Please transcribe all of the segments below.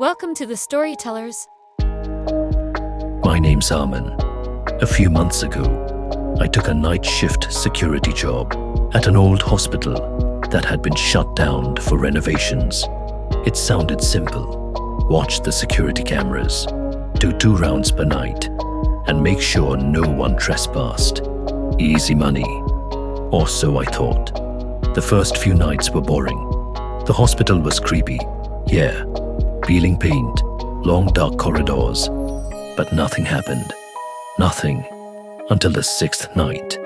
Welcome to the Storytellers. My name's Armin. A few months ago, I took a night shift security job at an old hospital that had been shut down for renovations. It sounded simple. Watch the security cameras, do 2 rounds per night, and make sure no one trespassed. Easy money. Or so I thought. The first few nights were boring. The hospital was creepy. Yeah, peeling paint, long dark corridors. But nothing happened. Nothing. Until the 6th night.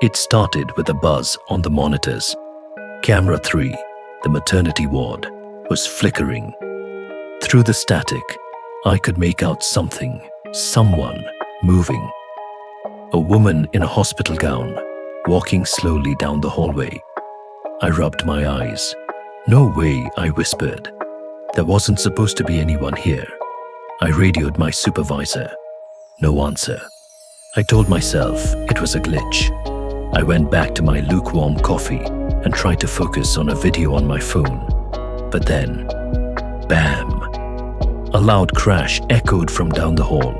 It started with a buzz on the monitors. Camera 3, the maternity ward, was flickering. Through the static, I could make out someone moving. A woman in a hospital gown, walking slowly down the hallway. I rubbed my eyes. No way, I whispered. There wasn't supposed to be anyone here. I radioed my supervisor. No answer. I told myself it was a glitch. I went back to my lukewarm coffee and tried to focus on a video on my phone. But then, bam! A loud crash echoed from down the hall.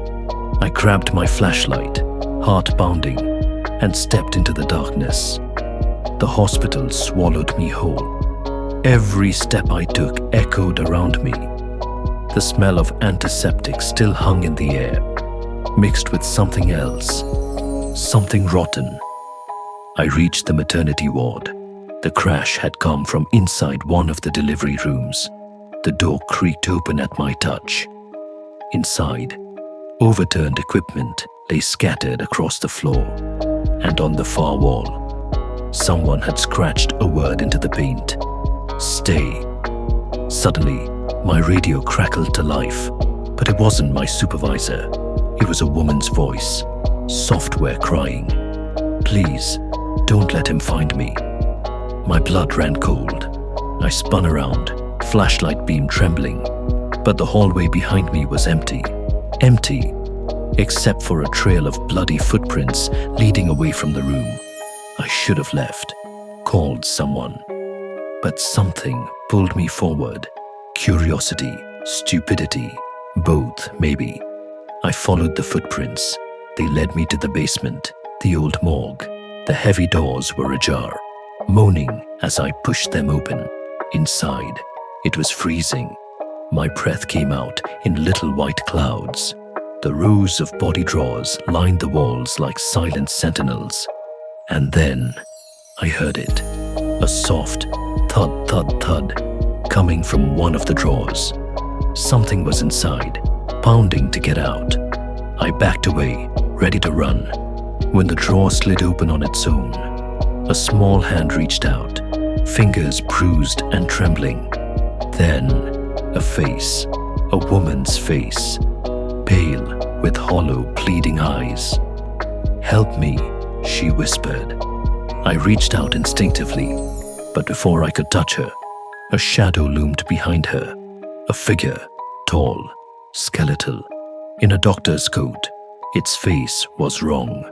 I grabbed my flashlight, heart pounding, and stepped into the darkness. The hospital swallowed me whole. Every step I took echoed around me. The smell of antiseptic still hung in the air, mixed with something else, something rotten. I reached the maternity ward. The crash had come from inside one of the delivery rooms. The door creaked open at my touch. Inside, overturned equipment lay scattered across the floor, and on the far wall, someone had scratched a word into the paint. Stay. Suddenly, my radio crackled to life, but it wasn't my supervisor. It was a woman's voice, software crying. Please, don't let him find me. My blood ran cold. I spun around, flashlight beam trembling, but the hallway behind me was empty. Empty, except for a trail of bloody footprints leading away from the room. I should have left, called someone. But something pulled me forward. Curiosity, stupidity, both maybe. I followed the footprints. They led me to the basement, the old morgue. The heavy doors were ajar, moaning as I pushed them open. Inside, it was freezing. My breath came out in little white clouds. The rows of body drawers lined the walls like silent sentinels. And then I heard it. A soft thud, thud, thud, coming from one of the drawers. Something was inside, pounding to get out. I backed away, ready to run, when the drawer slid open on its own. A small hand reached out, fingers bruised and trembling. Then, a face, a woman's face, pale with hollow, pleading eyes. Help me, she whispered. I reached out instinctively, but before I could touch her, a shadow loomed behind her. A figure, tall, skeletal, in a doctor's coat. Its face was wrong.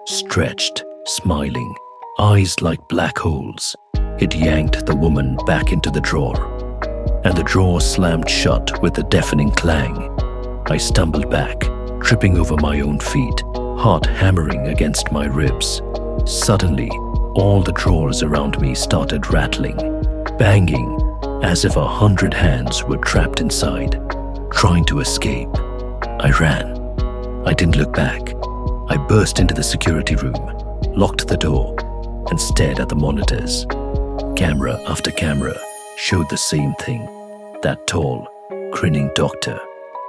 Stretched, smiling, eyes like black holes. It yanked the woman back into the drawer, and the drawer slammed shut with a deafening clang. I stumbled back, tripping over my own feet, heart hammering against my ribs. Suddenly, all the drawers around me started rattling, banging, as if 100 hands were trapped inside, trying to escape. I ran. I didn't look back. I burst into the security room, locked the door, and stared at the monitors. Camera after camera showed the same thing. That tall, grinning doctor,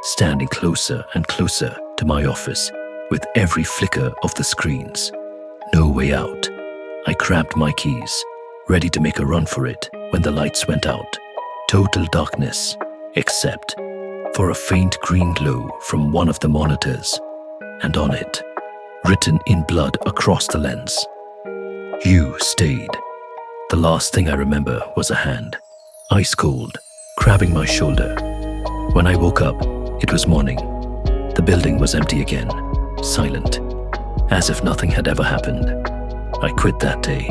standing closer and closer to my office with every flicker of the screens. No way out. I grabbed my keys, ready to make a run for it when the lights went out. Total darkness, except for a faint green glow from one of the monitors, and on it, written in blood across the lens, "You stayed." The last thing I remember was a hand, ice cold, grabbing my shoulder. When I woke up, it was morning. The building was empty again, silent, as if nothing had ever happened. I quit that day.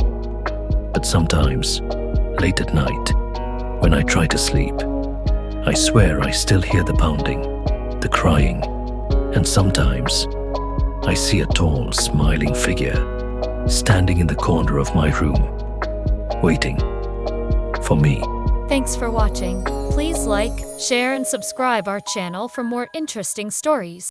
But sometimes, late at night, when I try to sleep, I swear I still hear the pounding, the crying, and sometimes I see a tall, smiling figure standing in the corner of my room, waiting for me. Thanks for watching. Please like, share, and subscribe our channel for more interesting stories.